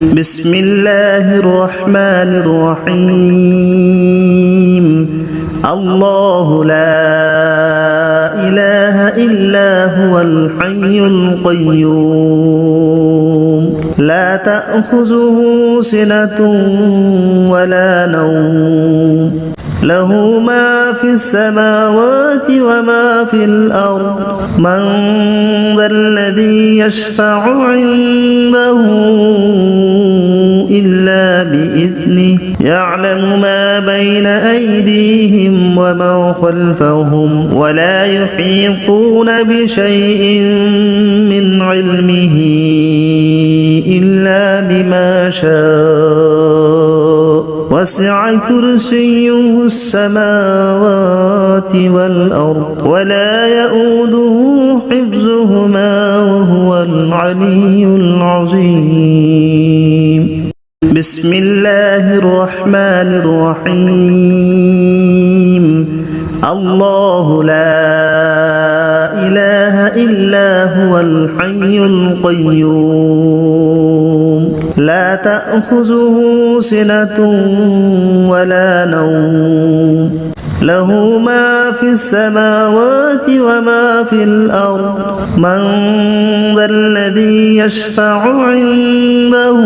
بسم الله الرحمن الرحيم الله لا إله إلا هو الحي القيوم لا تأخذه سنة ولا نوم له ما في السماوات وما في الأرض من ذا الذي يشفع عنده إلا بإذنه يعلم ما بين أيديهم وما خلفهم ولا يحيطون بشيء من علمه إلا بما شاء وسع كرسيه السماوات والأرض ولا يؤوده حفظهما وهو العلي العظيم بسم الله الرحمن الرحيم الله لا إله إلا هو الحي القيوم لا تأخذه سنة ولا نوم له ما في السماوات وما في الأرض من ذا الذي يشفع عنده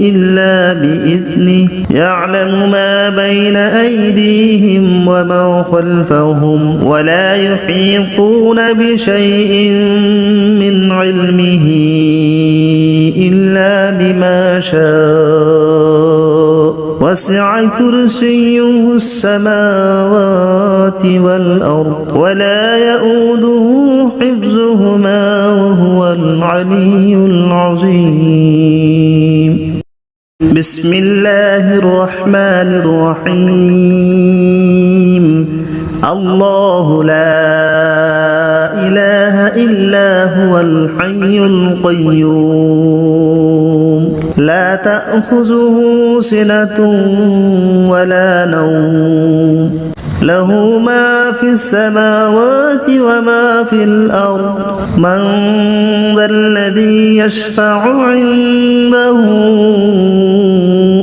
إلا بإذنه يعلم ما بين أيديهم وما خلفهم ولا يحيطون بشيء من علمه إلا بما شاء وسع كرسيه السماوات والأرض ولا يؤوده حفظهما وهو العلي العظيم بسم الله الرحمن الرحيم الله لا إله إلا هو الحي القيوم لا تأخذه سنة ولا نوم له ما في السماوات وما في الأرض من ذا الذي يشفع عنده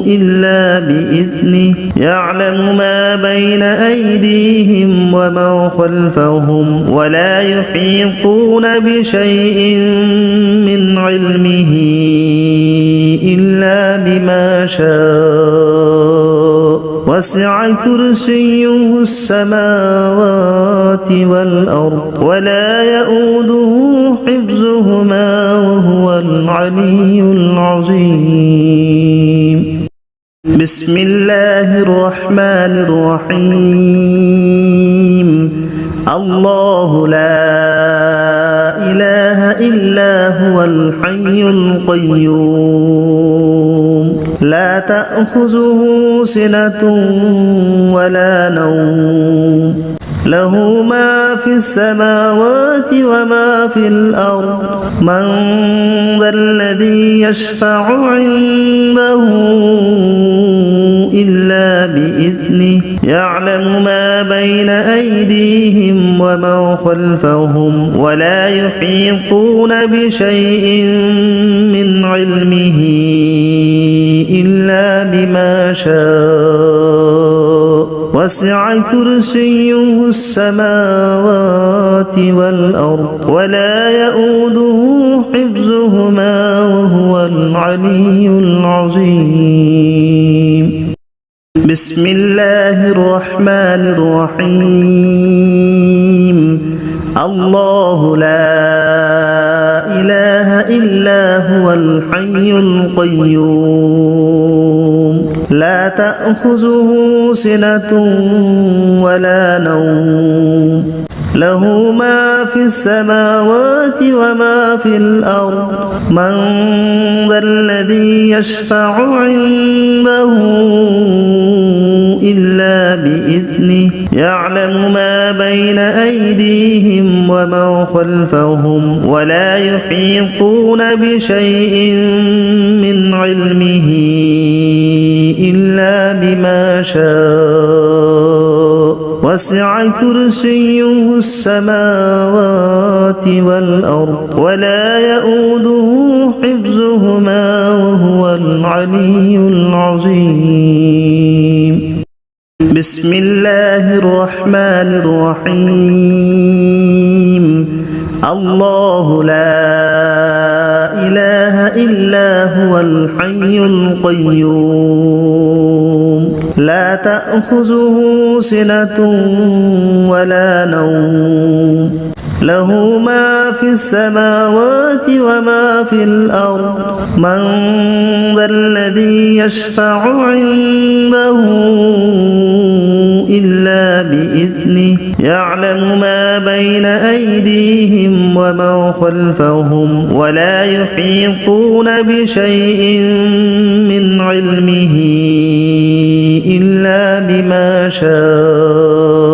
إلا بإذنه يعلم ما بين أيديهم وما خلفهم ولا يحيطون بشيء من علمه إلا بما شاء وسع كرسيه السماوات والأرض ولا يؤوده حفظهما وهو العلي العظيم بسم الله الرحمن الرحيم الله لا إله إلا هو الحي القيوم لا تأخذه سنة ولا نوم له ما في السماوات وما في الأرض من ذا الذي يشفع عنده إلا بإذنه يعلم ما بين أيديهم وما خلفهم ولا يحيطون بشيء من علمه إلا بما شاء وسع كرسيه السماوات والأرض ولا يؤوده حفظهما وهو العلي العظيم بسم الله الرحمن الرحيم الله لا إله إلا هو الحي القيوم لا تأخذه سنة ولا نوم له ما في السماوات وما في الأرض من ذا الذي يشفع عنده إلا بإذنه يعلم ما بين أيديهم وما خلفهم ولا يحيطون بشيء من علمه إلا بما شاء وسع كرسيه السماوات والأرض ولا يؤوده حفظهما وهو العلي العظيم. بسم الله الرحمن الرحيم. الله لا إله إلا هو الحي القيوم لا تأخذه سنة ولا نوم له ما في السماوات وما في الأرض من ذا الذي يشفع عنده إلا بإذنه يعلم ما بين أيديهم وما خلفهم ولا يحيطون بشيء من علمه إلا بما شاء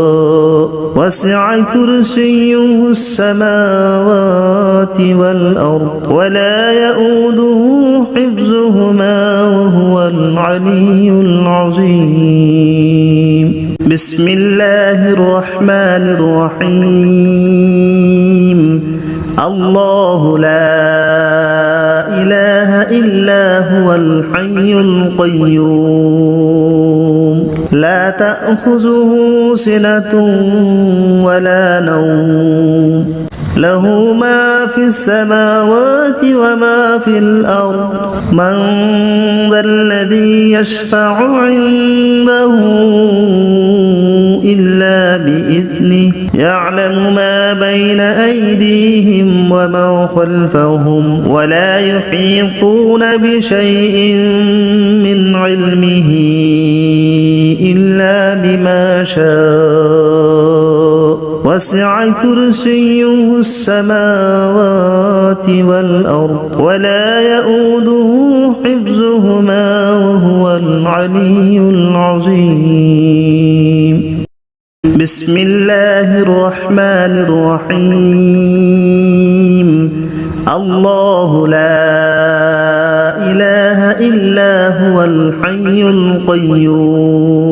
وسع كرسيه السماوات والأرض ولا يؤوده حفظهما وهو العلي العظيم. بسم الله الرحمن الرحيم. الله لا إله إلا هو الحي القيوم لا تأخذه سنة ولا نوم له ما في السماوات وما في الأرض من ذا الذي يشفع عنده إلا بإذنه يعلم ما بين أيديهم وما خلفهم ولا يحيطون بشيء من علمه إلا بما شاء وسع كرسيه السماوات والأرض ولا يؤوده حفظهما وهو العلي العظيم. بسم الله الرحمن الرحيم. الله لا إله إلا هو الحي القيوم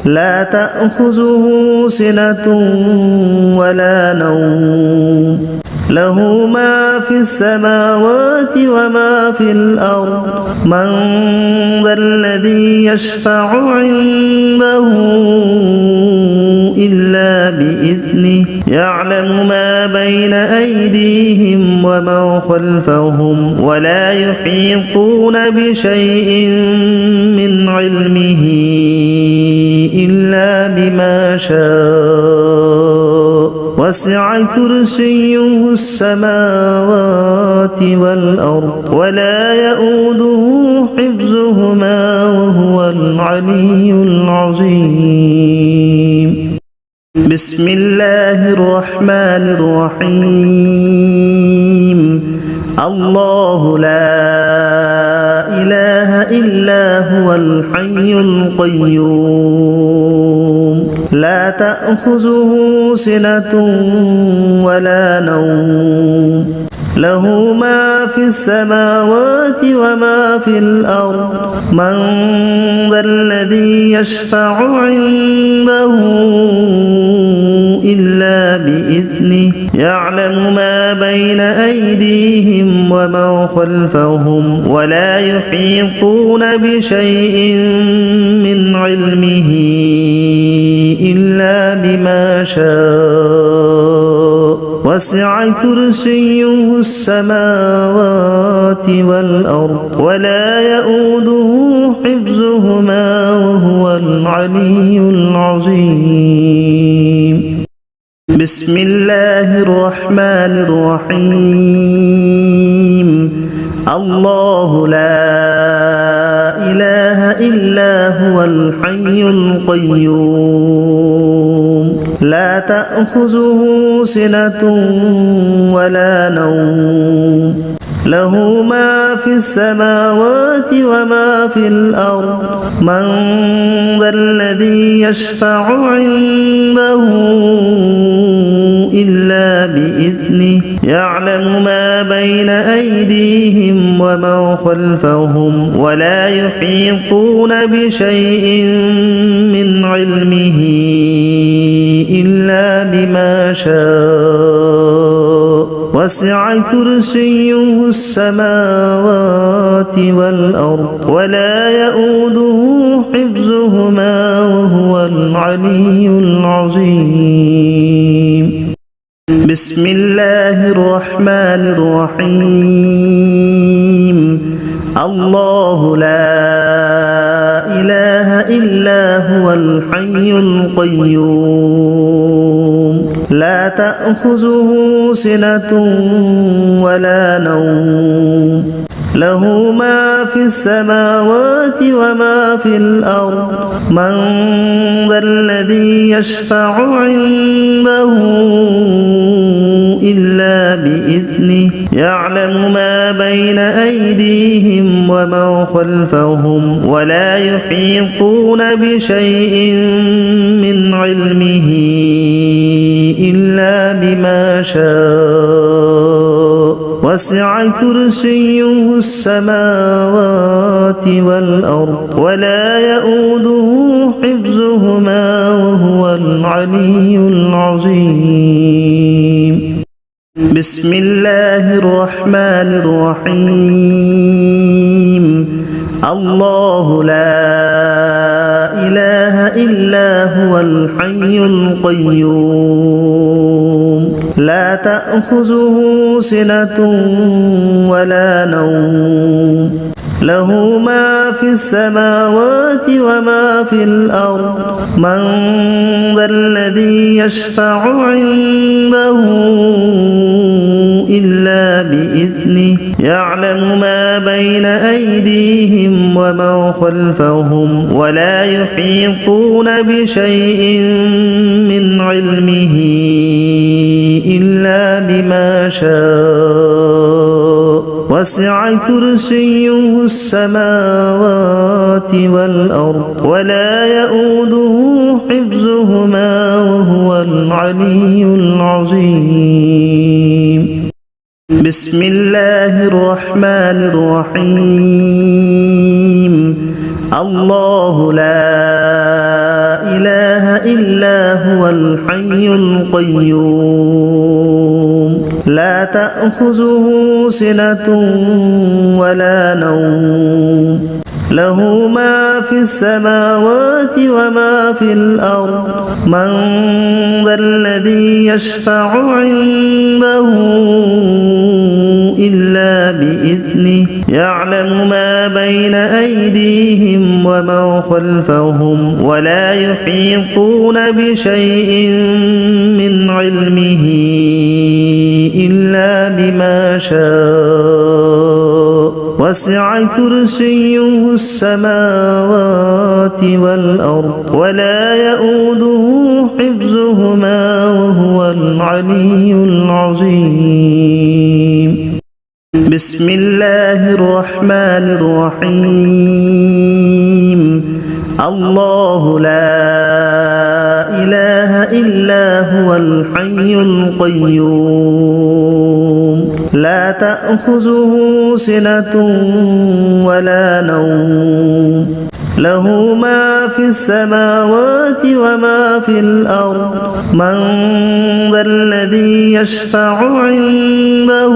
لا تأخذه سنة ولا نوم له ما في السماوات وما في الأرض من ذا الذي يشفع عنده إلا بإذنه يعلم ما بين أيديهم وما خلفهم ولا يحيطون بشيء من علمه إلا بما شاء وسع كرسيه السماوات والأرض ولا يؤوده حفظهما وهو العلي العظيم. بسم الله الرحمن الرحيم. الله لا إله إلا هو الحي القيوم لا تأخذه سنة ولا نوم له ما في السماوات وما في الأرض من ذا الذي يشفع عنده إلا بإذنه يعلم ما بين أيديهم وما خلفهم ولا يحيطون بشيء من علمه إلا بما شاء وسع كرسيه السماوات والأرض ولا يؤوده حفظهما وهو العلي العظيم. بسم الله الرحمن الرحيم. الله لا إله إلا هو الحي القيوم لا تأخذه سنة ولا نوم له ما في السماوات وما في الأرض من ذا الذي يشفع عنده إلا بإذنه يعلم ما بين أيديهم وما خلفهم ولا يحيطون بشيء من علمه إلا بما شاء وسع كرسيه السماوات والأرض ولا يؤوده حفظهما وهو العلي العظيم. بسم الله الرحمن الرحيم. الله لا إله إلا هو الحي القيوم لا تأخذه سنة ولا نوم له ما في السماوات وما في الأرض من ذا الذي يشفع عنده إلا بإذنه يعلم ما بين أيديهم وما خلفهم ولا يحيطون بشيء من علمه إلا بما شاء وسع كرسيه السماوات والأرض ولا يؤوده حفظهما وهو العلي العظيم. بسم الله الرحمن الرحيم. الله لا إله إلا هو الحي القيوم لا تأخذه سنة ولا نوم له ما في السماوات وما في الأرض من ذا الذي يشفع عنده إلا بإذنه يعلم ما بين أيديهم وما خلفهم ولا يحيطون بشيء من علمه إلا بما شاء وسع كرسيه السماوات والأرض ولا يؤوده حفظهما وهو العلي العظيم. بسم الله الرحمن الرحيم. الله لا إله إلا هو الحي القيوم لا تأخذه سنة ولا نوم له ما في السماوات وما في الأرض من ذا الذي يشفع عنده إلا بإذنه يعلم ما بين أيديهم وما خلفهم ولا يحيطون بشيء من علمه إلا بما شاء وسع كرسيه السماوات والأرض ولا يؤوده حفظهما وهو العلي العظيم. بسم الله الرحمن الرحيم. الله لا إله إلا هو الحي القيوم لا تأخذه سنة ولا نوم له ما في السماوات وما في الأرض من ذا الذي يشفع عنده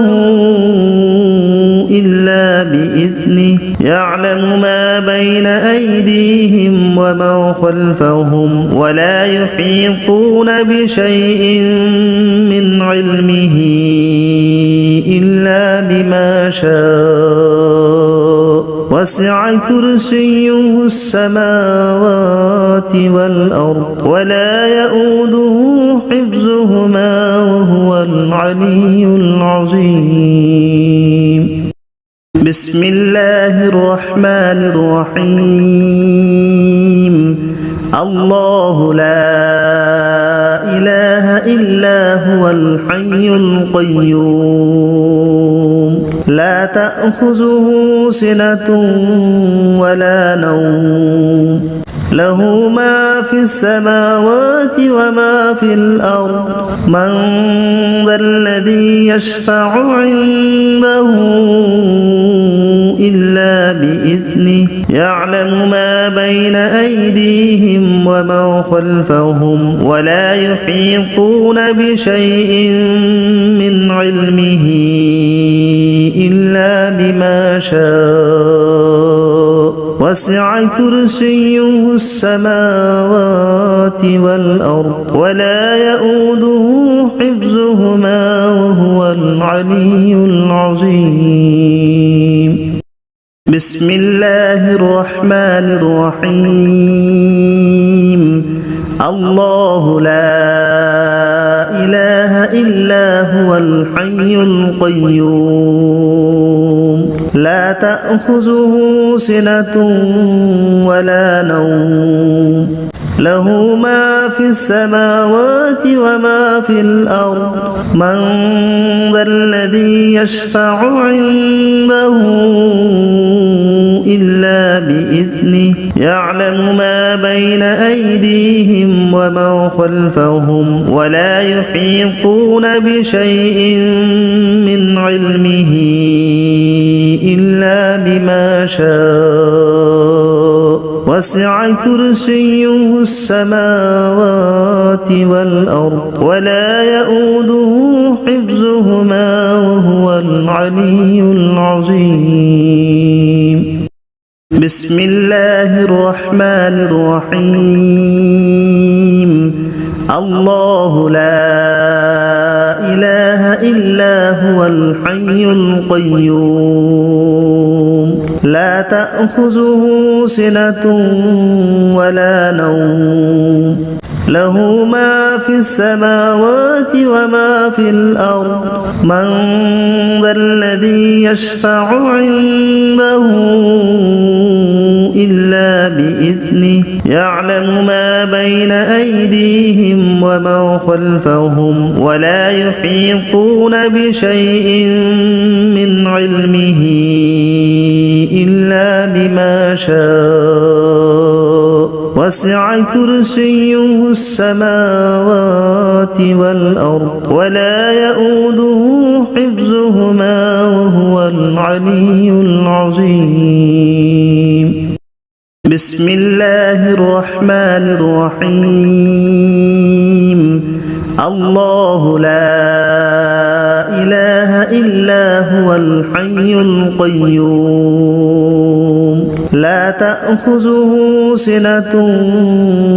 إلا بإذنه يعلم ما بين أيديهم وما خلفهم ولا يحيطون بشيء من علمه إلا بما شاء وسع كرسيه السماوات والأرض ولا يؤوده حفظهما وهو العلي العظيم. بسم الله الرحمن الرحيم. الله لا إله إلا هو الحي القيوم لا تأخذه سنة ولا نوم له ما في السماوات وما في الأرض من ذا الذي يشفع عنده إلا بإذنه بإذنه يعلم ما بين أيديهم وما خلفهم ولا يحيطون بشيء من علمه إلا بما شاء وسع كرسيه السماوات والأرض ولا يؤوده حفظهما وهو العلي العظيم. بسم الله الرحمن الرحيم. الله لا إله إلا هو الحي القيوم لا تأخذه سنة ولا نوم له ما في السماوات وما في الأرض من ذا الذي يشفع عنده إلا بإذنه يعلم ما بين أيديهم وما خلفهم ولا يحيطون بشيء من علمه إلا بما شاء وسع كرسيه السماوات والأرض ولا يؤوده حفظهما وهو العلي العظيم. بسم الله الرحمن الرحيم. الله لا إله إلا هو الحي القيوم لا تأخذه سنة ولا نوم له ما في السماوات وما في الأرض من ذا الذي يشفع عنده إلا بإذنه يعلم ما بين أيديهم وما خلفهم ولا يحيطون بشيء من علمه إلا بما شاء وسع كرسيه السماوات والأرض ولا يؤوده حفظهما وهو العلي العظيم. بسم الله الرحمن الرحيم. الله لا إله إلا هو الحي القيوم لا تأخذه سنة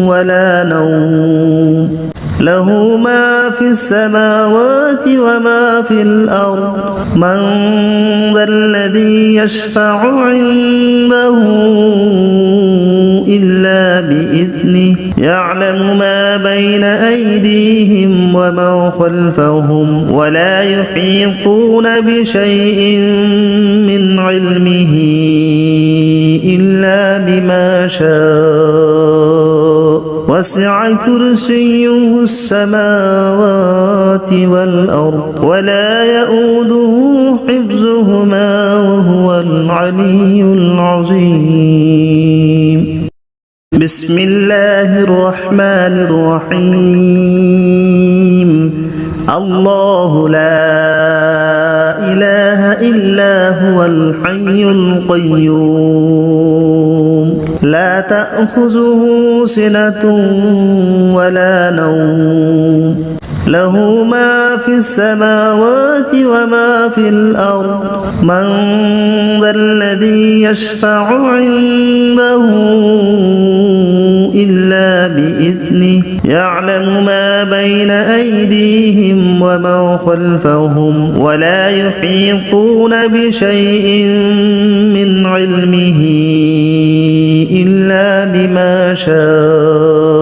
ولا نوم له ما في السماوات وما في الأرض من ذا الذي يشفع عنده إلا بإذنه يعلم ما بين أيديهم وما خلفهم ولا يحيطون بشيء من علمه إلا بما شاء وسع كرسيه السماوات والأرض ولا يؤوده حفظهما وهو العلي العظيم. بسم الله الرحمن الرحيم. الله لا إله إلا هو الحي القيوم لا تأخذه سنة ولا نوم له ما في السماوات وما في الأرض من ذا الذي يشفع عنده إلا بإذنه يعلم ما بين أيديهم وما خلفهم ولا يحيطون بشيء من علمه إلا بما شاء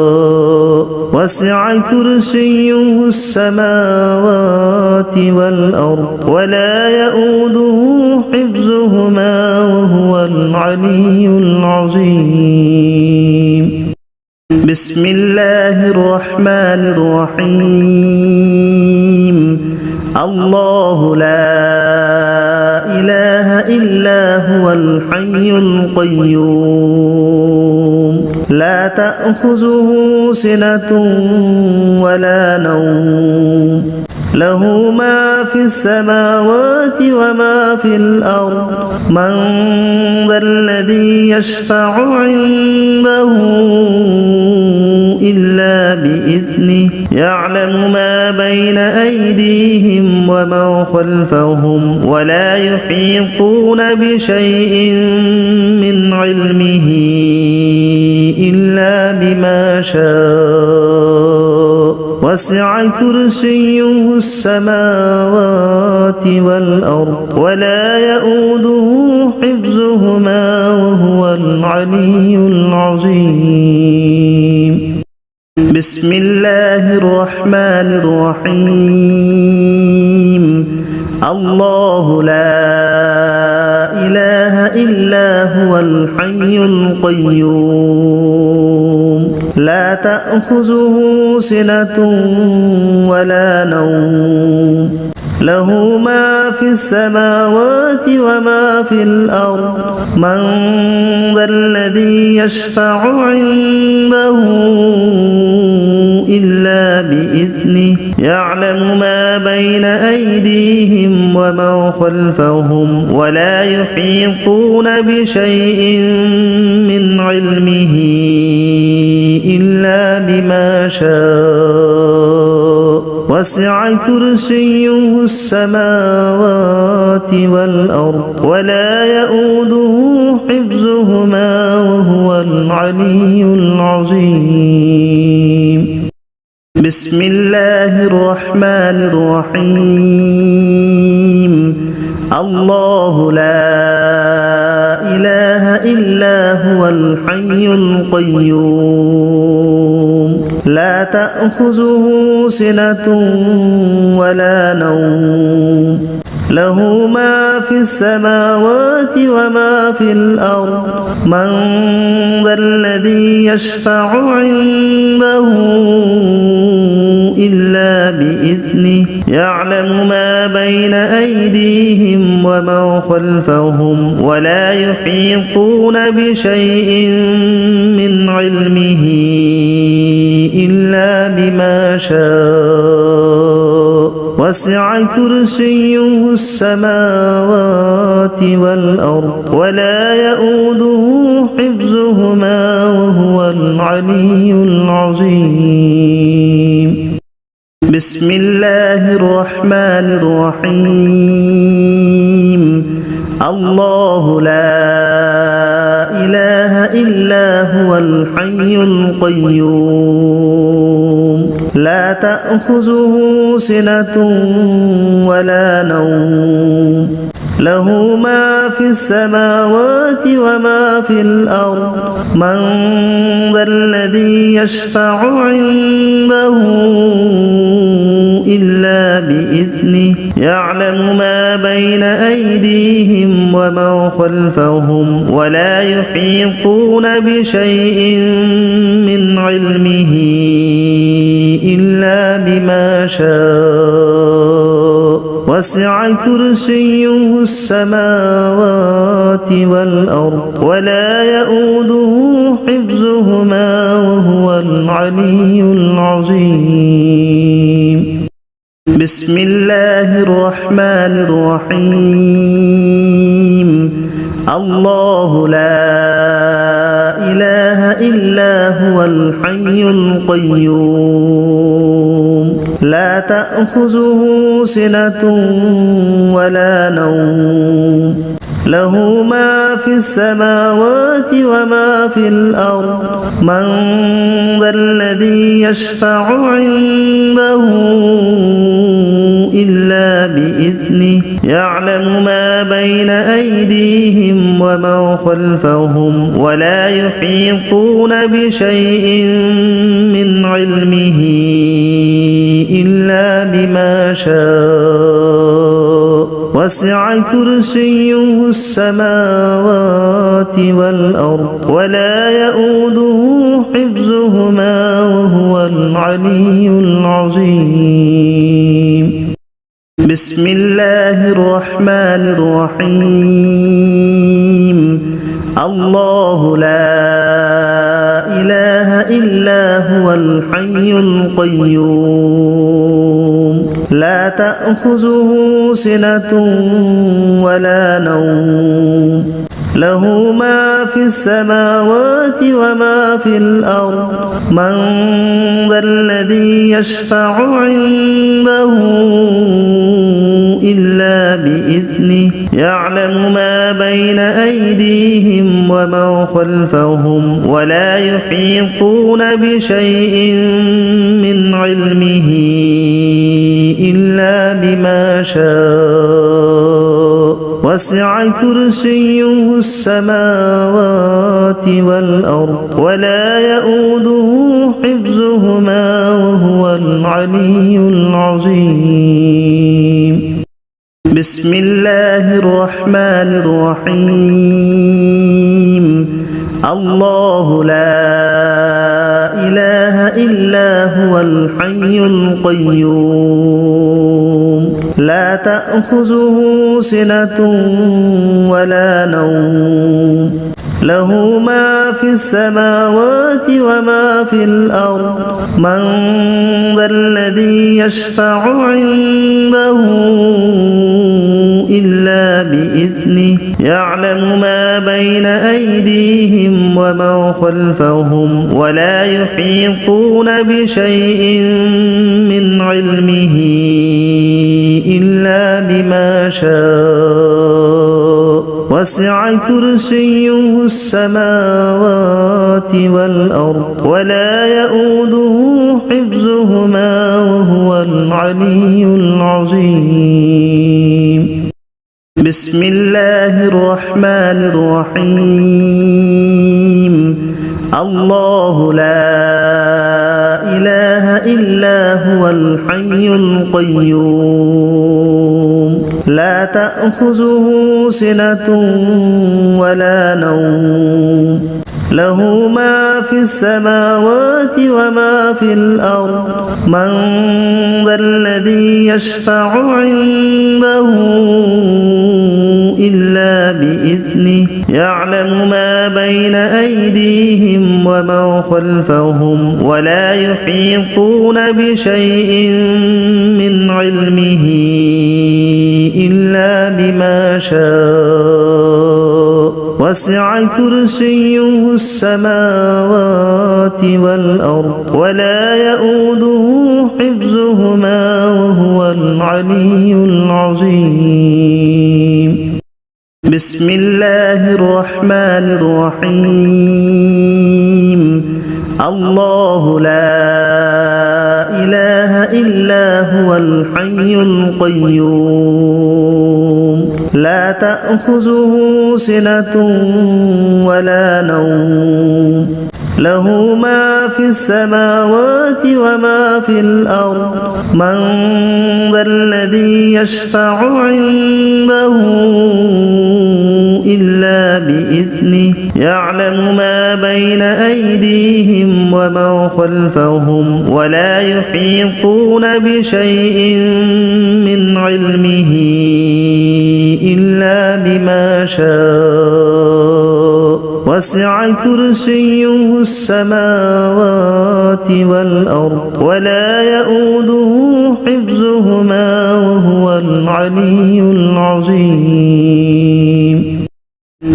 وسع كرسيه السماوات والأرض ولا يؤوده حفظهما وهو العلي العظيم. بسم الله الرحمن الرحيم. الله لا إله إلا هو الحي القيوم لا تأخذه سنة ولا نوم له ما في السماوات وما في الأرض من ذا الذي يشفع عنده إلا بإذنه يعلم ما بين أيديهم وما خلفهم ولا يحيطون بشيء من علمه إلا بما شاء وسع كرسيه السماوات والأرض ولا يؤوده حفظهما وهو العلي العظيم بسم الله الرحمن الرحيم الله لا إله إلا هو الحي القيوم لا تأخذه سنة ولا نوم له ما في السماوات وما في الأرض من ذا الذي يشفع عنده إلا بإذنه يعلم ما بين أيديهم وما خلفهم ولا يحيطون بشيء من علمه إلا بما شاء وسع كرسيه السماوات والأرض ولا يؤوده حفظهما وهو العلي العظيم بسم الله الرحمن الرحيم الله لا إله إلا هو الحي القيوم لا تأخذه سنة ولا نوم له ما في السماوات وما في الأرض من ذا الذي يشفع عنده إلا بإذنه يعلم ما بين أيديهم وما خلفهم ولا يحيطون بشيء من علمه إلا بما شاء وسع كرسيه السماوات والأرض ولا يؤوده حفظهما وهو العلي العظيم بسم الله الرحمن الرحيم الله لا إله إلا هو الحي القيوم لا تأخذه سنة ولا نوم له ما في السماوات وما في الأرض من ذا الذي يشفع عنده إلا بإذنه يعلم ما بين أيديهم وما خلفهم ولا يحيطون بشيء من علمه إلا بما شاء وسع كرسيه السماوات والأرض ولا يؤوده حفظهما وهو العلي العظيم بسم الله الرحمن الرحيم الله لا إله إلا هو الحي القيوم لا تأخذه سنة ولا نوم له ما في السماوات وما في الأرض من ذا الذي يشفع عنده إلا بإذنه يعلم ما بين أيديهم وما خلفهم ولا يحيطون بشيء من علمه إلا بما شاء وسع كرسيه السماوات والأرض ولا يؤوده حفظهما وهو العلي العظيم بسم الله الرحمن الرحيم الله لا إله إلا هو الحي القيوم لا تأخذه سنة ولا نوم له ما في السماوات وما في الأرض من ذا الذي يشفع عنده إلا بإذنه يعلم ما بين أيديهم وما خلفهم ولا يحيطون بشيء من علمه إلا بما شاء وسع كرسيه السماوات والأرض ولا يؤوده حفظهما وهو العلي العظيم بسم الله الرحمن الرحيم الله لا إله إلا هو الحي القيوم لا تأخذه سنة ولا نوم له ما في السماوات وما في الأرض من ذا الذي يشفع عنده إلا بإذنه يعلم ما بين أيديهم وما خلفهم ولا يحيطون بشيء من علمه إلا بما شاء وسع كرسيه السماوات والأرض ولا يؤوده حفظهما وهو العلي العظيم بسم الله الرحمن الرحيم الله لا إله إلا هو الحي القيوم لا تأخذه سنة ولا نوم له ما في السماوات وما في الأرض من ذا الذي يشفع عنده إلا بإذنه يعلم ما بين أيديهم وما خلفهم ولا يحيطون بشيء من علمه إلا بما شاء وسع كرسيه السماوات والأرض ولا يؤوده حفظهما وهو العلي العظيم بسم الله الرحمن الرحيم الله لا إله إلا هو الحي القيوم لا تأخذه سنة ولا نوم له ما في السماوات وما في الأرض من ذا الذي يشفع عنده إلا بإذنه يعلم ما بين أيديهم وما خلفهم ولا يحيطون بشيء من علمه إلا بما شاء وسع كرسيه السماوات والأرض ولا يؤوده حفظهما وهو العلي العظيم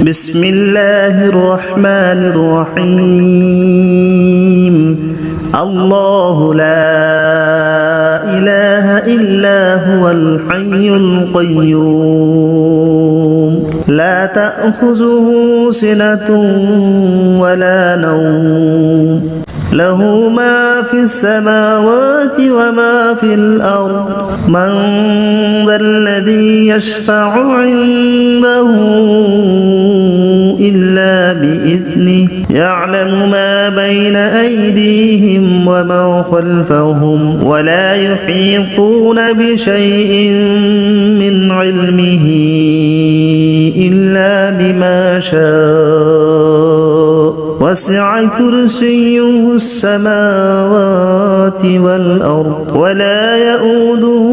بسم الله الرحمن الرحيم الله لا إله إلا هو الحي القيوم لا تأخذه سنة ولا نوم له ما في السماوات وما في الأرض من ذا الذي يشفع عنده إلا بإذنه يعلم ما بين أيديهم وما خلفهم ولا يحيطون بشيء من علمه إلا بما شاء وسع كرسيه السماوات والأرض ولا يؤوده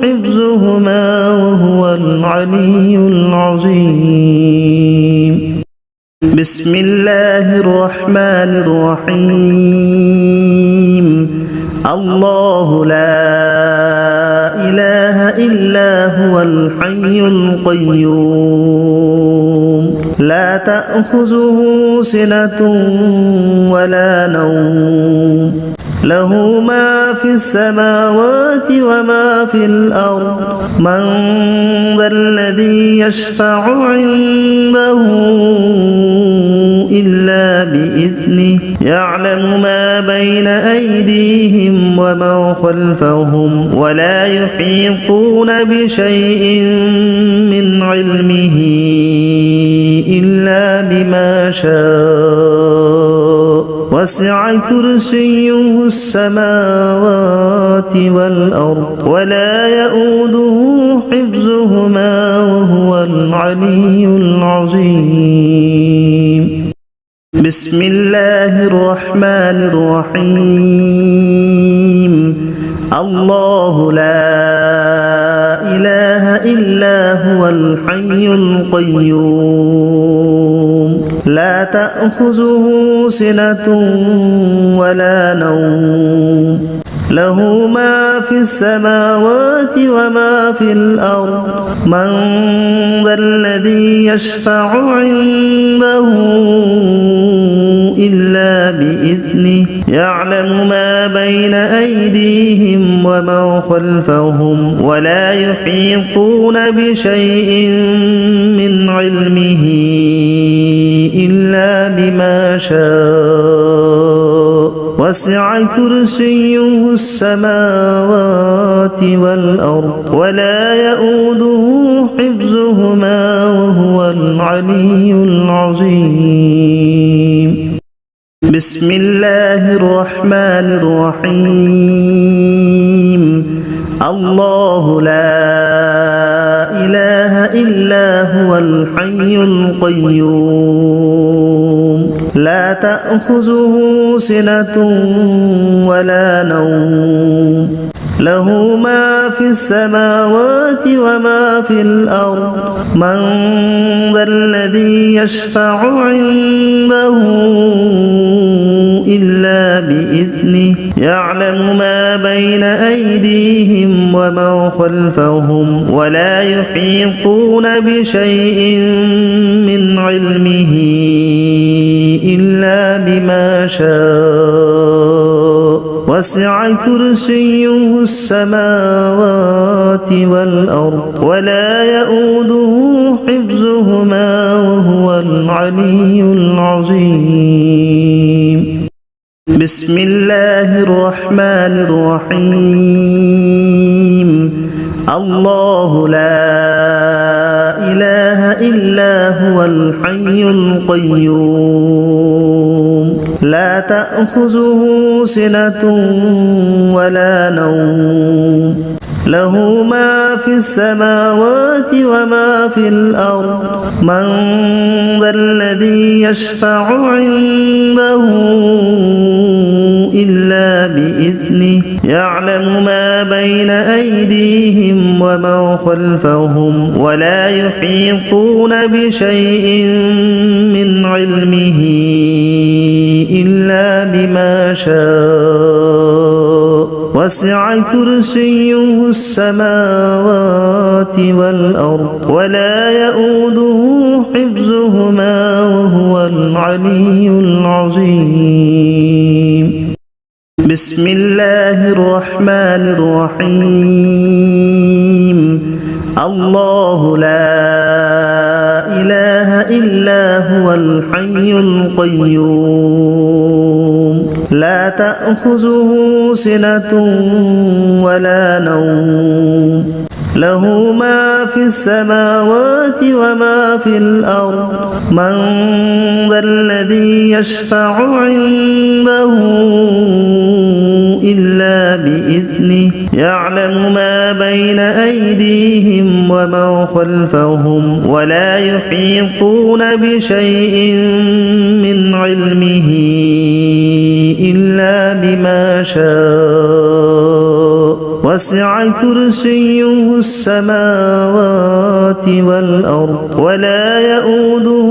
حفظهما وهو العلي العظيم بسم الله الرحمن الرحيم الله لا إله إلا هو الحي القيوم لا تأخذه سنة ولا نوم له ما في السماوات وما في الأرض من ذا الذي يشفع عنده إلا بإذنه يعلم ما بين أيديهم وما خلفهم ولا يحيطون بشيء من علمه إلا بما شاء وسع كرسيه السماوات والأرض ولا يؤوده حفظهما وهو العلي العظيم بسم الله الرحمن الرحيم الله لا إله إلا هو الحي القيوم لا تأخذه سنة ولا نوم له ما في السماوات وما في الأرض من ذا الذي يشفع عنده إلا بإذنه يعلم ما بين أيديهم وما خلفهم ولا يحيطون بشيء من علمه إلا بما شاء وسع كرسيه السماوات والأرض ولا يؤوده حفظهما وهو العلي العظيم بسم الله الرحمن الرحيم الله لا إله إلا هو الحي القيوم لا تأخذه سنة ولا نوم له ما في السماوات وما في الأرض من ذا الذي يشفع عنده إلا بإذنه يعلم ما بين أيديهم وما خلفهم ولا يحيطون بشيء من علمه إلا بما شاء وسع كرسيه السماوات والأرض ولا يؤوده حفظهما وهو العلي العظيم بسم الله الرحمن الرحيم الله لا إله إلا هو الحي القيوم لا تأخذه سنة ولا نوم له ما في السماوات وما في الأرض من ذا الذي يشفع عنده إلا بإذنه يعلم ما بين أيديهم وما خلفهم ولا يحيطون بشيء من علمه إلا بما شاء وسع كرسيه السماوات والأرض ولا يؤوده حفظهما وهو العلي العظيم بسم الله الرحمن الرحيم الله لا إله إلا هو الحي القيوم لا تأخذه سنة ولا نوم له ما في السماوات وما في الأرض من ذا الذي يشفع عنده إلا بإذنه يعلم ما بين أيديهم وما خلفهم ولا يحيطون بشيء من علمه إلا بما شاء وسع كرسيه السماوات والأرض ولا يؤوده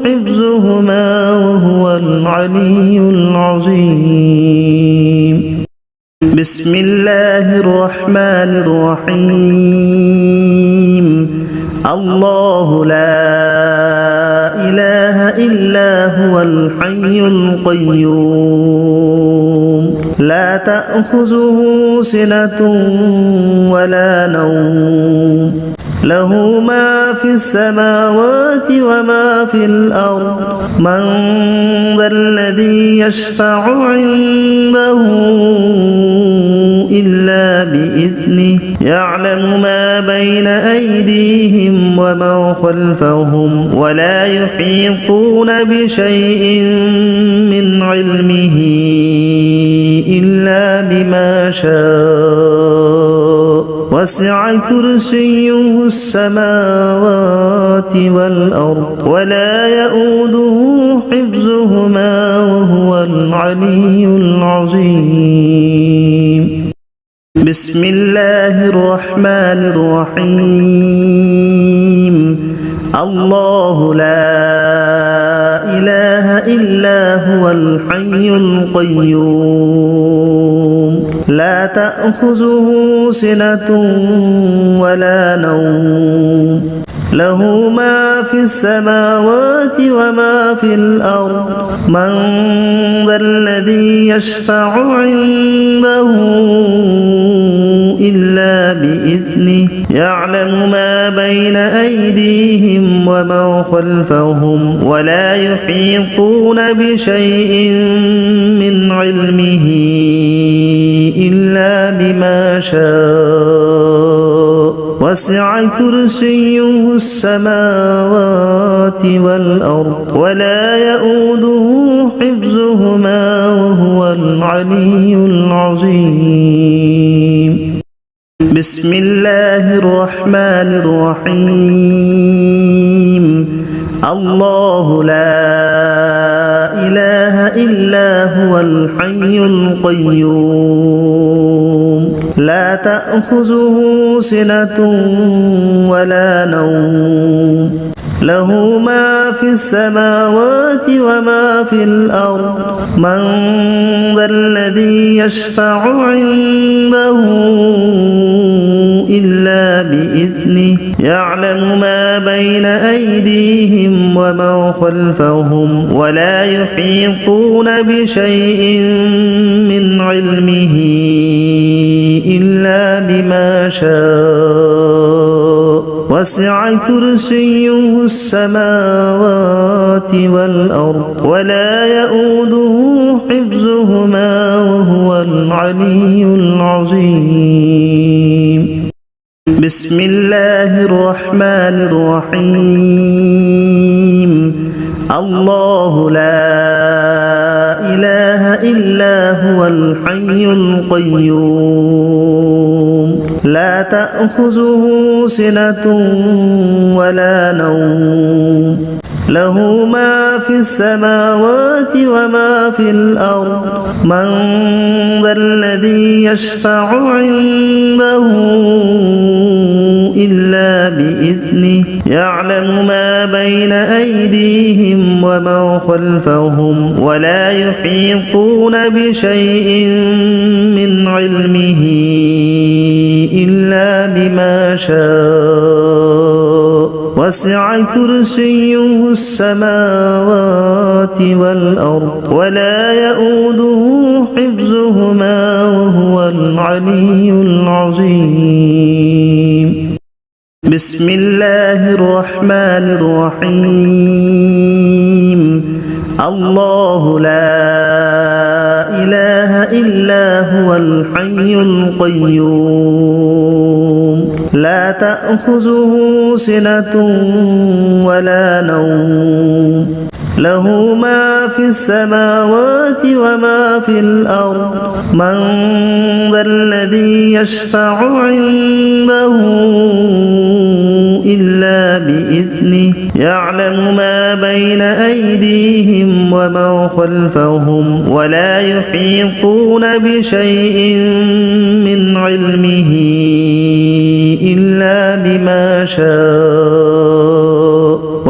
حفظهما وهو العلي العظيم بسم الله الرحمن الرحيم الله لا إله إلا هو الحي القيوم لا تأخذه سنة ولا نوم له ما في السماوات وما في الأرض من ذا الذي يشفع عنده إلا بإذنه يعلم ما بين أيديهم وما خلفهم ولا يحيطون بشيء من علمه إلا بما شاء وسع كرسيه السماوات والأرض ولا يؤوده حفظهما وهو العلي العظيم بسم الله الرحمن الرحيم الله لا إله إلا هو الحي القيوم لا تأخذه سنة ولا نوم له ما في السماوات وما في الأرض من ذا الذي يشفع عنده إلا بإذنه يعلم ما بين أيديهم وما خلفهم ولا يحيطون بشيء من علمه إلا بما شاء وسع كرسيه السماوات والأرض ولا يؤوده حفظهما وهو العلي العظيم بسم الله الرحمن الرحيم الله لا إله إلا هو الحي القيوم لا تأخذه سنة ولا نوم له ما في السماوات وما في الأرض من ذا الذي يشفع عنده إلا بإذنه يعلم ما بين أيديهم وما خلفهم ولا يحيطون بشيء من علمه إلا بما شاء وسع كرسيه السماوات والأرض ولا يؤوده حفظهما وهو العلي العظيم بسم الله الرحمن الرحيم الله لا إله إلا هو الحي القيوم لا تأخذه سنة ولا نوم له ما في السماوات وما في الأرض من ذا الذي يشفع عنده إلا بإذنه يعلم ما بين أيديهم وما خلفهم ولا يحيطون بشيء من علمه إلا بما شاء وسع كرسيه السماوات والأرض ولا يؤوده حفظهما وهو العلي العظيم بسم الله الرحمن الرحيم الله لا إله إلا هو الحي القيوم لا تأخذه سنة ولا نوم له ما في السماوات وما في الأرض من ذا الذي يشفع عنده إلا بإذنه يعلم ما بين أيديهم وما خلفهم ولا يحيطون بشيء من علمه إلا بما شاء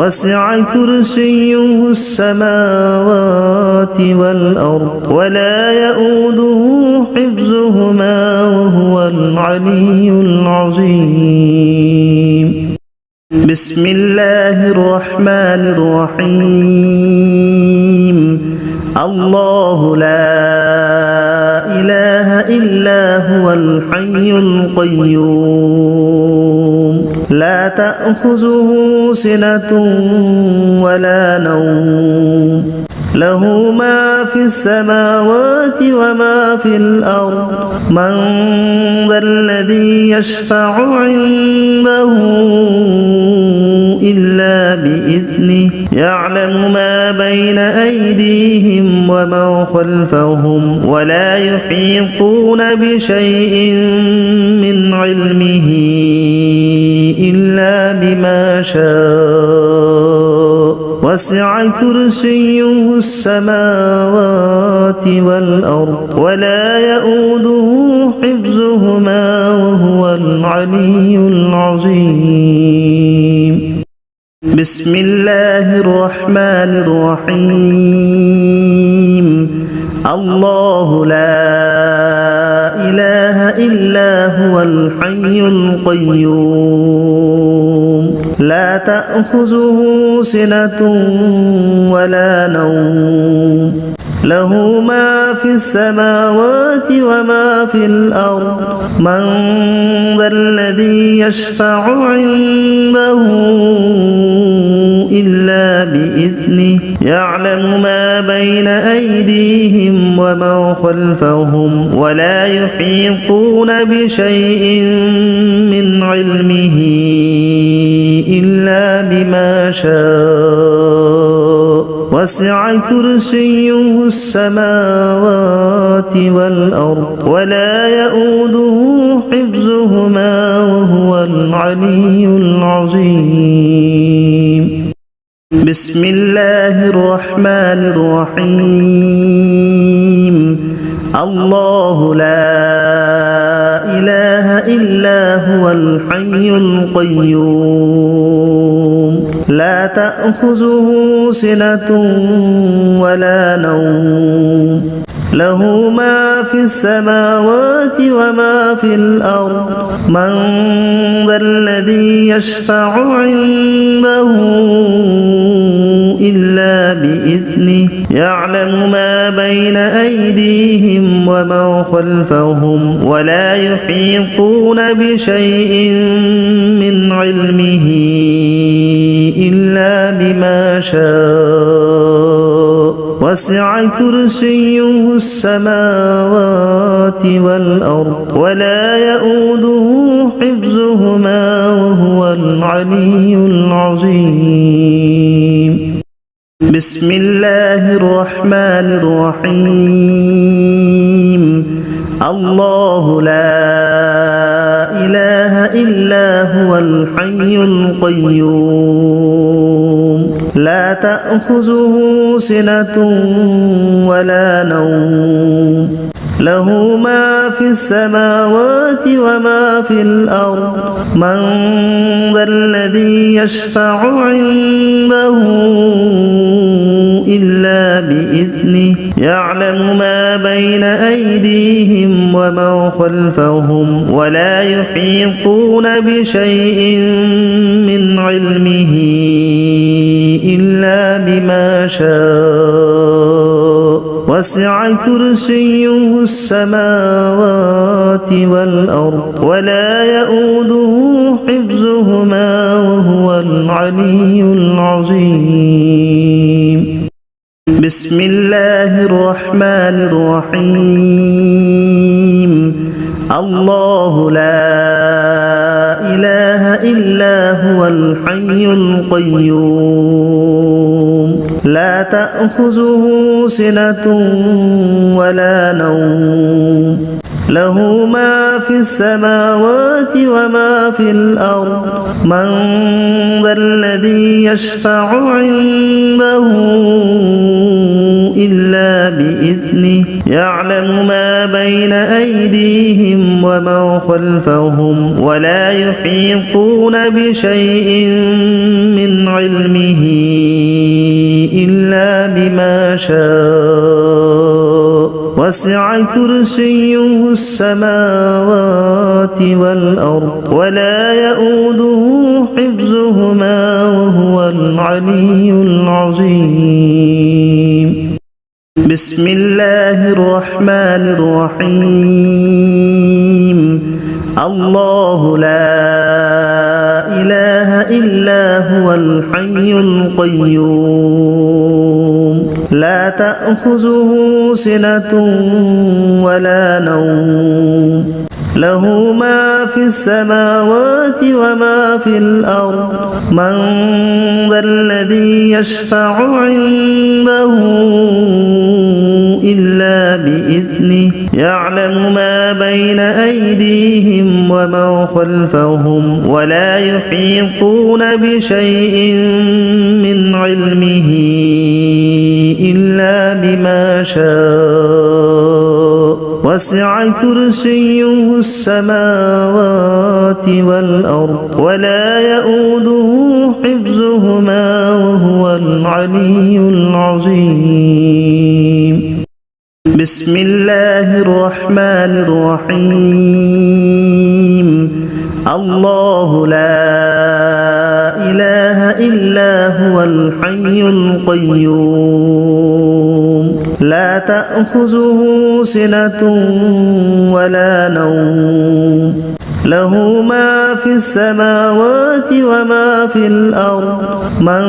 وسع كرسيه السماوات والأرض ولا يؤوده حفظهما وهو العلي العظيم بسم الله الرحمن الرحيم الله لا إله إلا هو الحي القيوم لا تأخذه سنة ولا نوم له ما في السماوات وما في الأرض من ذا الذي يشفع عنده إلا بإذنه يعلم ما بين أيديهم وما خلفهم ولا يحيطون بشيء من علمه إلا بما شاء وسع كرسيه السماوات والأرض ولا يؤوده حفظهما وهو العلي العظيم بسم الله الرحمن الرحيم الله لا إله إلا هو الحي القيوم لا تأخذه سنة ولا نوم له ما في السماوات وما في الأرض من ذا الذي يشفع عنده إلا بإذنه يعلم ما بين أيديهم وما خلفهم ولا يحيطون بشيء من علمه إلا بما شاء وسع كرسيه السماوات والأرض ولا يؤوده حفظهما وهو العلي العظيم بسم الله الرحمن الرحيم الله لا إله إلا هو الحي القيوم لا تأخذه سنة ولا نوم له ما في السماوات وما في الأرض من ذا الذي يشفع عنده إلا بإذنه يعلم ما بين أيديهم وما خلفهم ولا يحيطون بشيء من علمه إلا بما شاء وسع كرسيه السماوات والأرض ولا يؤوده حفظهما وهو العلي العظيم بسم الله الرحمن الرحيم الله لا إله إلا هو الحي القيوم لا تأخذه سنة ولا نوم له ما في السماوات وما في الأرض من ذا الذي يشفع عنده إلا بإذنه يعلم ما بين أيديهم وما خلفهم ولا يحيطون بشيء من علمه إلا بما شاء وسع كرسيه السماوات والأرض ولا يؤوده حفظهما وهو العلي العظيم بسم الله الرحمن الرحيم الله لا إله إلا هو الحي القيوم لا تأخذه سنة ولا نوم له ما في السماوات وما في الأرض من ذا الذي يشفع عنده إلا بإذنه يعلم ما بين أيديهم ومن خلفهم ولا يحيطون بشيء من علمه إلا بما شاء وسع كرسيه السماوات والأرض ولا يؤوده حفظهما وهو العلي العظيم. بسم الله الرحمن الرحيم. الله لا إله إلا هو الحي القيوم لا تأخذه سنة ولا نوم له ما في السماوات وما في الأرض من ذا الذي يشفع عنده إلا بإذنه يعلم ما بين أيديهم ومن خلفهم ولا يحيطون بشيء من علمه إلا بما شاء وسع كرسيه السماوات والأرض ولا يؤوده حفظهما وهو العلي العظيم. بسم الله الرحمن الرحيم. الله لا إله إلا هو الحي القيوم لا تأخذه سنة ولا نوم له ما في السماوات وما في الأرض من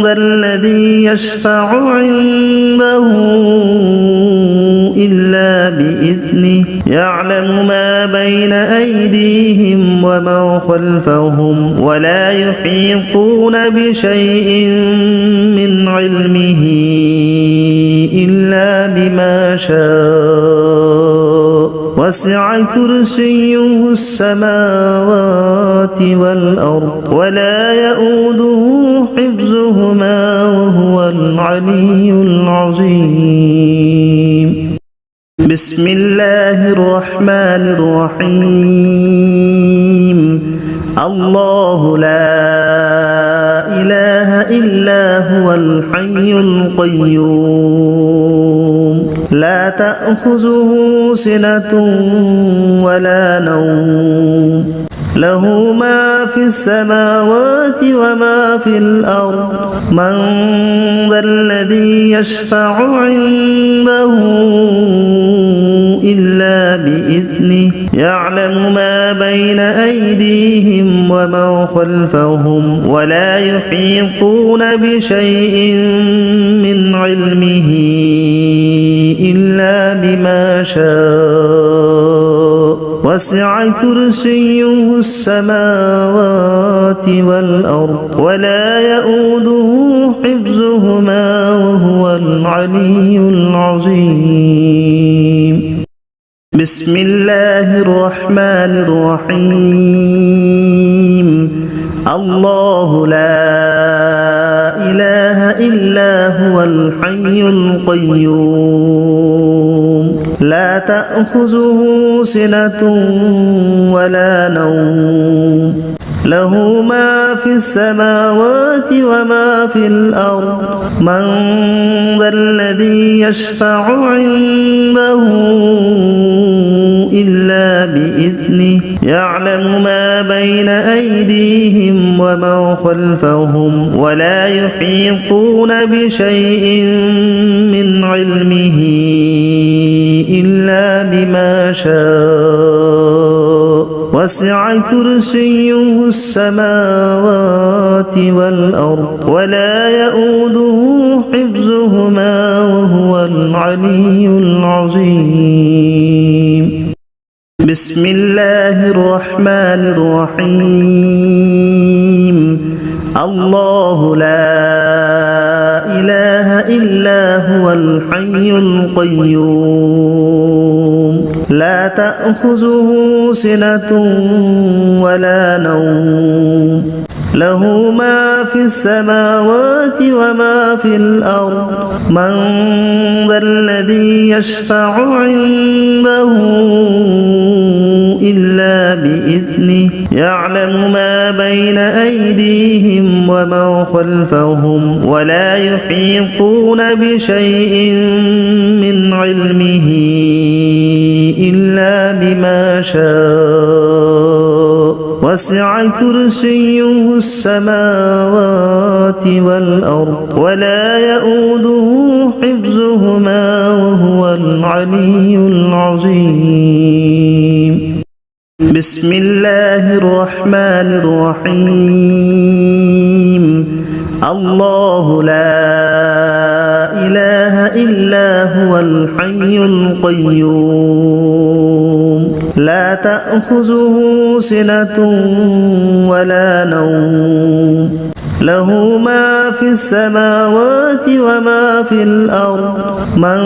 ذا الذي يشفع عنده إلا بإذنه يعلم ما بين أيديهم ومن خلفهم ولا يحيطون بشيء من علمه إلا بما شاء وسع كرسيه السماوات والأرض ولا يؤوده حفظهما وهو العلي العظيم. بسم الله الرحمن الرحيم. الله لا إله إلا هو الحي القيوم لا تأخذه سنة ولا نوم له ما في السماوات وما في الأرض من ذا الذي يشفع عنده إلا بإذنه يعلم ما بين أيديهم ومن خلفهم ولا يحيطون بشيء من علمه إلا بما شاء وسع كرسيه السماوات والأرض ولا يؤوده حفظهما وهو العلي العظيم. بسم الله الرحمن الرحيم. الله لا إله إلا هو الحي القيوم لا تأخذه سنة ولا نوم له ما في السماوات وما في الأرض من ذا الذي يشفع عنده إلا بإذنه يعلم ما بين أيديهم ومن خلفهم ولا يحيطون بشيء من علمه إلا بما شاء وسع كرسيه السماوات والأرض ولا يؤوده حفظهما وهو العلي العظيم. بسم الله الرحمن الرحيم. الله لا إله إلا هو الحي القيوم لا تأخذه سنة ولا نوم له ما في السماوات وما في الأرض من ذا الذي يشفع عنده إلا بإذنه يعلم ما بين أيديهم وما خلفهم ولا يحيطون بشيء من علمه إلا بما شاء وسع كرسيه السماوات والأرض ولا يؤوده حفظهما وهو العلي العظيم بسم الله الرحمن الرحيم الله لا إله إلا هو الحي القيوم لا تأخذه سنة ولا نوم له ما في السماوات وما في الأرض من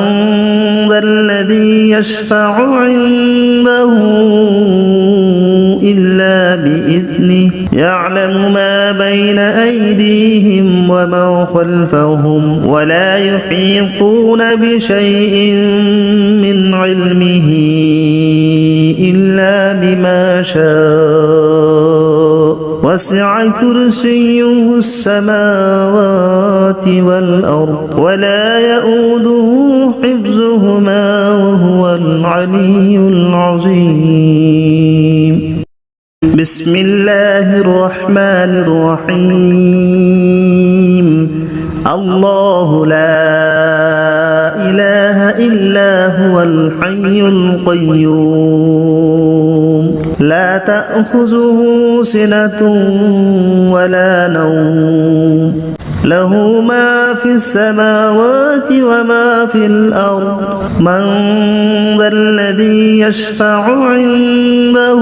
ذا الذي يشفع عنده إلا بإذنه يعلم ما بين أيديهم وما خلفهم ولا يحيطون بشيء من علمه إلا بما شاء وسع كرسيه السماوات والأرض ولا يؤوده حفظهما وهو العلي العظيم بسم الله الرحمن الرحيم الله لا إله إلا هو الحي القيوم لا تأخذه سنة ولا نوم له ما في السماوات وما في الأرض من ذا الذي يشفع عنده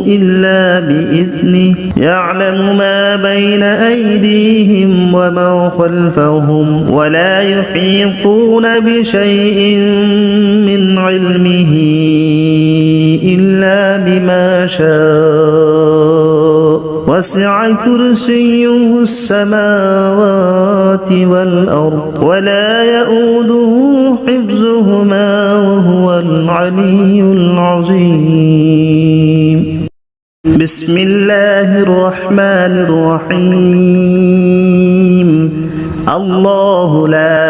إلا بإذنه يعلم ما بين أيديهم وما خلفهم ولا يحيطون بشيء من علمه إلا بما شاء وسع كرسيه السماوات والأرض ولا يؤوده حفظهما وهو العلي العظيم بسم الله الرحمن الرحيم الله لا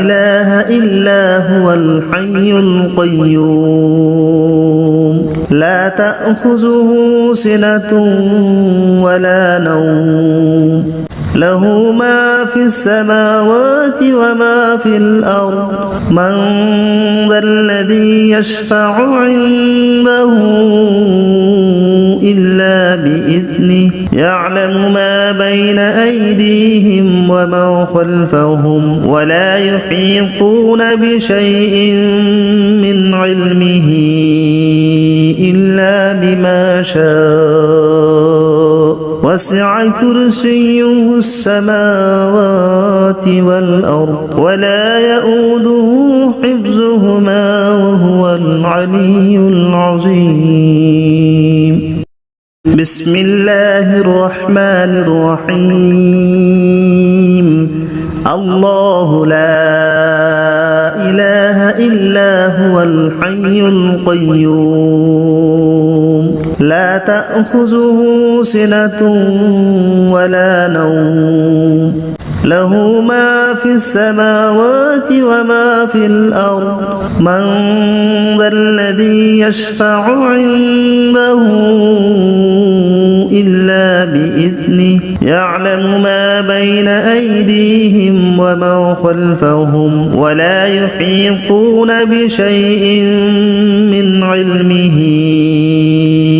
إله إلا هو الحي القيوم لا تأخذه سنة ولا نوم له ما في السماوات وما في الأرض من ذا الذي يشفع عنده إلا بإذنه يعلم ما بين أيديهم وما خلفهم ولا يحيطون بشيء من علمه إلا بما شاء وسع كرسيه السماوات والأرض ولا يؤوده حفظهما وهو العلي العظيم بسم الله الرحمن الرحيم الله لا إله إلا هو الحي القيوم لا تأخذه سنة ولا نوم له ما في السماوات وما في الأرض من ذا الذي يشفع عنده إلا بإذنه يعلم ما بين أيديهم وما خلفهم ولا يحيطون بشيء من علمه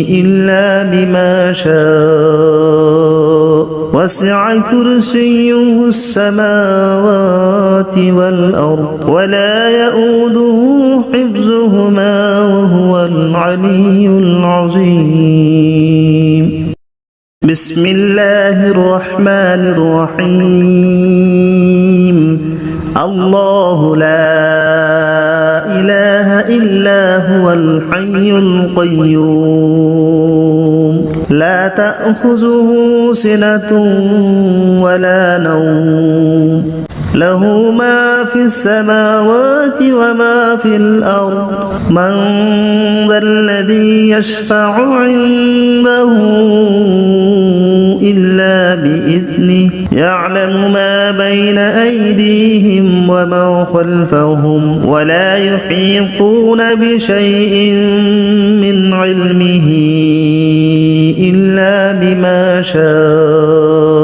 إلا بما شاء وسع كرسيه السماوات والأرض ولا يؤوده حفظهما وهو العلي العظيم بسم الله الرحمن الرحيم الله لا إله إلا هو الحي القيوم لا تأخذه سنة ولا نوم له ما في السماوات وما في الأرض من ذا الذي يشفع عنده إلا بإذنه يعلم ما بين أيديهم وما خلفهم ولا يحيطون بشيء من علمه إلا بما شاء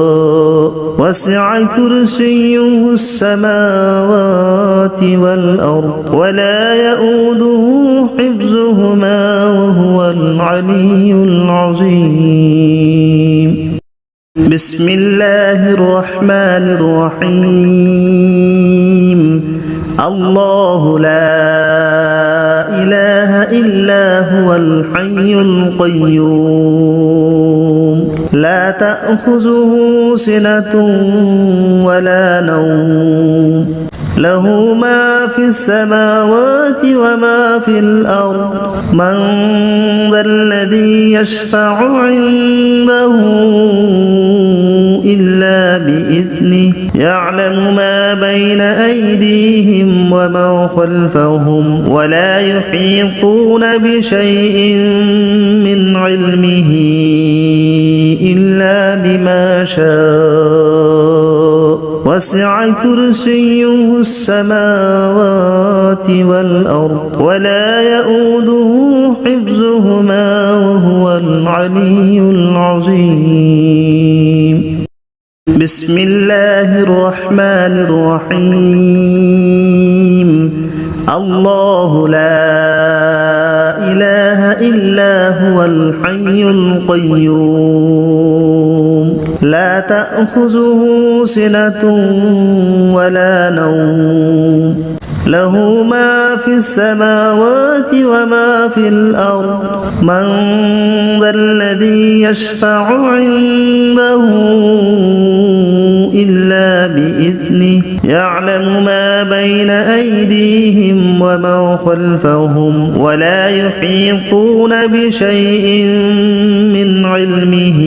وسع كرسيه السماوات والأرض ولا يؤوده حفظهما وهو العلي العظيم بسم الله الرحمن الرحيم الله لا إله إلا هو الحي القيوم لا تأخذه سنة ولا نوم له ما في السماوات وما في الأرض من ذا الذي يشفع عنده إلا بإذنه يعلم ما بين أيديهم وما خلفهم ولا يحيطون بشيء من علمه إلا بما شاء وسع كرسيه السماوات والأرض ولا يؤوده حفظهما وهو العلي العظيم بسم الله الرحمن الرحيم الله لا إله إلا هو الحي القيوم لا تأخذه سنة ولا نوم له ما في السماوات وما في الأرض من ذا الذي يشفع عنده إلا بإذنه يعلم ما بين أيديهم وما خلفهم ولا يحيطون بشيء من علمه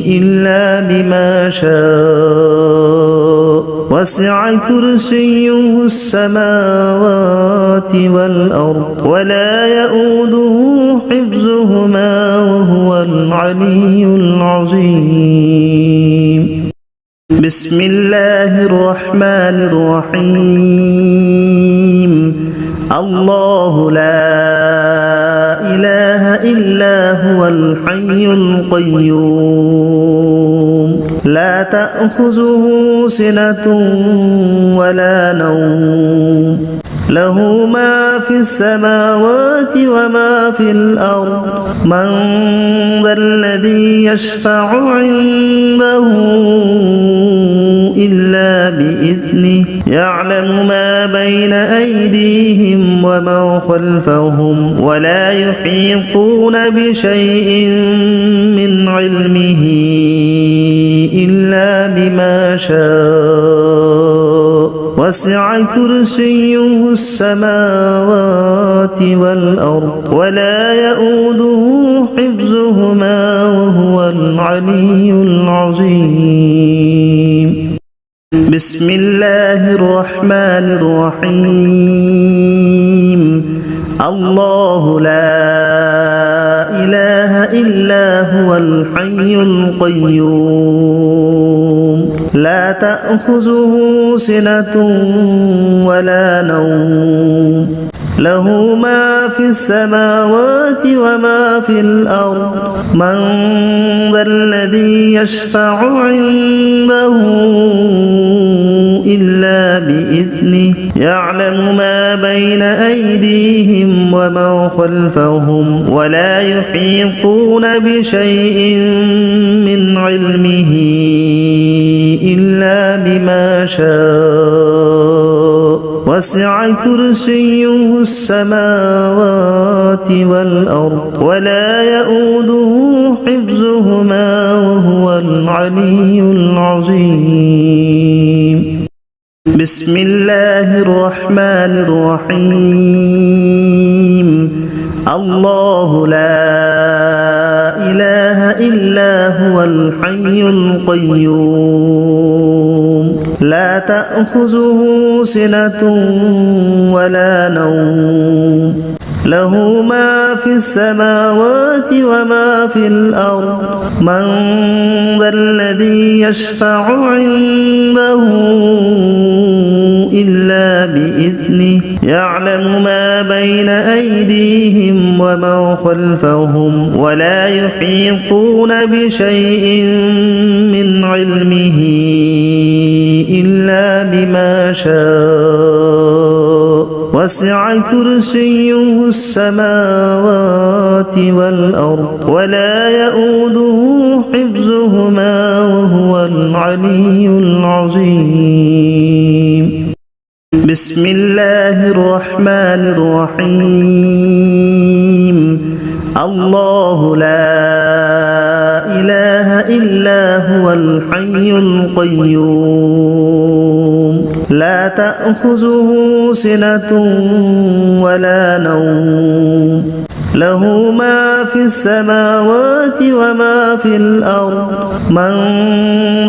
إلا بما شاء وسع كرسيه السماوات والأرض ولا يؤوده حفظهما وهو العلي العظيم بسم الله الرحمن الرحيم الله لا إله إلا هو الحي القيوم لا تأخذه سنة ولا نوم له ما في السماوات وما في الأرض من ذا الذي يشفع عنده إلا بإذنه يعلم ما بين أيديهم وما خلفهم ولا يحيطون بشيء من علمه إلا بما شاء وسع كرسيه السماوات والأرض ولا يؤوده حفظهما وهو العلي العظيم بسم الله الرحمن الرحيم الله لا إله إلا هو الحي القيوم لا تأخذه سنة ولا نوم له ما في السماوات وما في الأرض من ذا الذي يشفع عنده إلا بإذنه يعلم ما بين أيديهم وما خلفهم ولا يحيطون بشيء من علمه إلا بما شاء وسع كرسيه السماوات والأرض ولا يؤوده حفظهما وهو العلي العظيم بسم الله الرحمن الرحيم الله لا إلا هو الحي القيوم لا تأخذه سنة ولا نوم له ما في السماوات وما في الأرض من ذا الذي يشفع عنده إلا بإذنه يعلم ما بين أيديهم وما خلفهم ولا يحيطون بشيء من علمه إلا بما شاء وسع كرسيه السماوات والأرض ولا يؤوده حفظهما وهو العلي العظيم بسم الله الرحمن الرحيم الله لا إله إلا هو الحي القيوم لا تأخذه سنة ولا نوم له ما في السماوات وما في الأرض من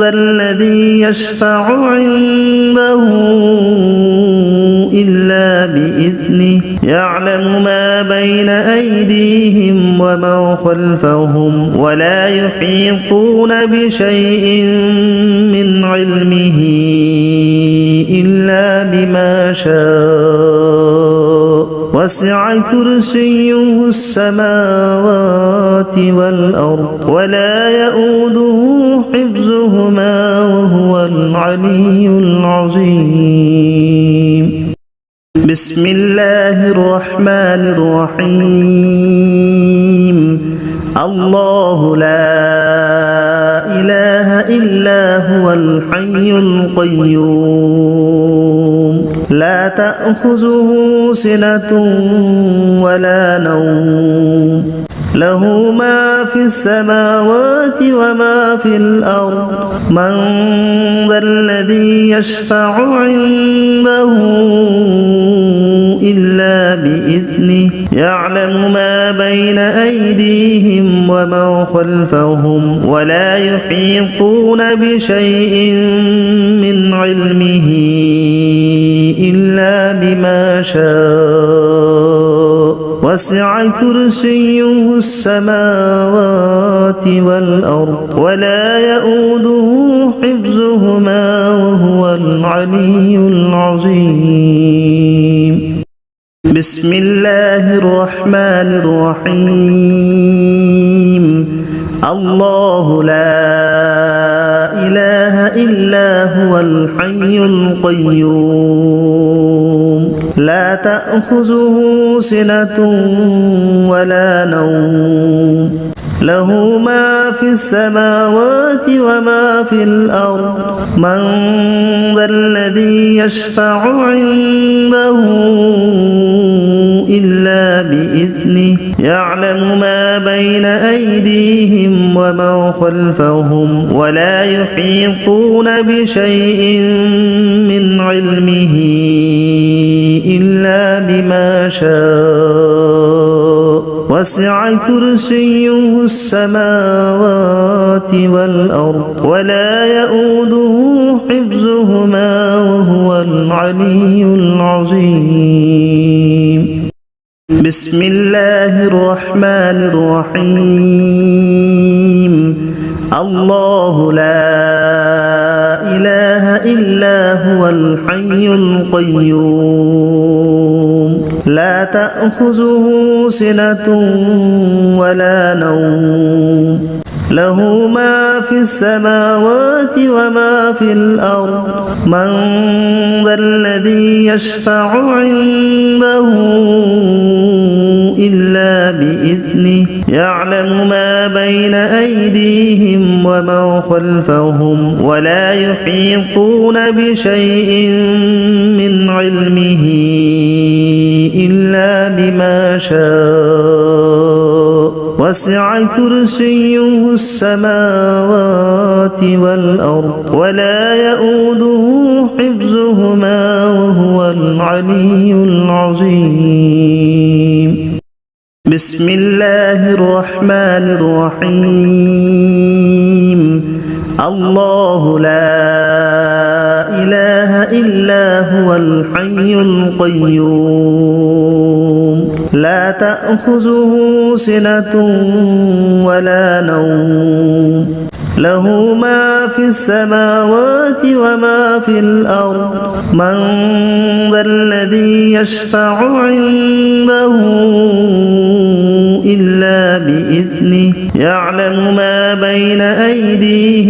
ذا الذي يشفع عنده إلا بإذنه يعلم ما بين أيديهم وما خلفهم ولا يحيطون بشيء من علمه إلا بما شاء وسع كرسيه السماوات والأرض ولا يؤوده حفظهما وهو العلي العظيم بسم الله الرحمن الرحيم الله لا إله إلا هو الحي القيوم لا تأخذه سنة ولا نوم له ما في السماوات وما في الأرض من ذا الذي يشفع عنده إلا بإذنه يعلم ما بين أيديهم وما خلفهم ولا يحيطون بشيء من علمه إلا بما شاء وسع كرسيه السماوات والأرض ولا يؤوده حفظهما وهو العلي العظيم بسم الله الرحمن الرحيم الله لا إله إلا هو الحي القيوم لا تأخذه سنة ولا نوم له ما في السماوات وما في الأرض من ذا الذي يشفع عنده إلا بإذنه يعلم ما بين أيديهم وما خلفهم ولا يحيطون بشيء من علمه إلا بما شاء وسع كرسيه السماوات والأرض ولا يؤوده حفظهما وهو العلي العظيم بسم الله الرحمن الرحيم الله لا إله إلا هو الحي القيوم لا تأخذه سنة ولا نوم له ما في السماوات وما في الأرض من ذا الذي يشفع عنده إلا بإذنه يعلم ما بين أيديهم وما خلفهم ولا يحيطون بشيء من علمه إلا بما شاء وسع كرسيه السماوات والأرض ولا يؤوده حفظهما وهو العلي العظيم بسم الله الرحمن الرحيم الله لا إله إلا هو الحي القيوم لا تأخذه سنة ولا نوم له ما في السماوات وما في الأرض من ذا الذي يشفع عنده إلا بإذنه يعلم ما بين أيديهم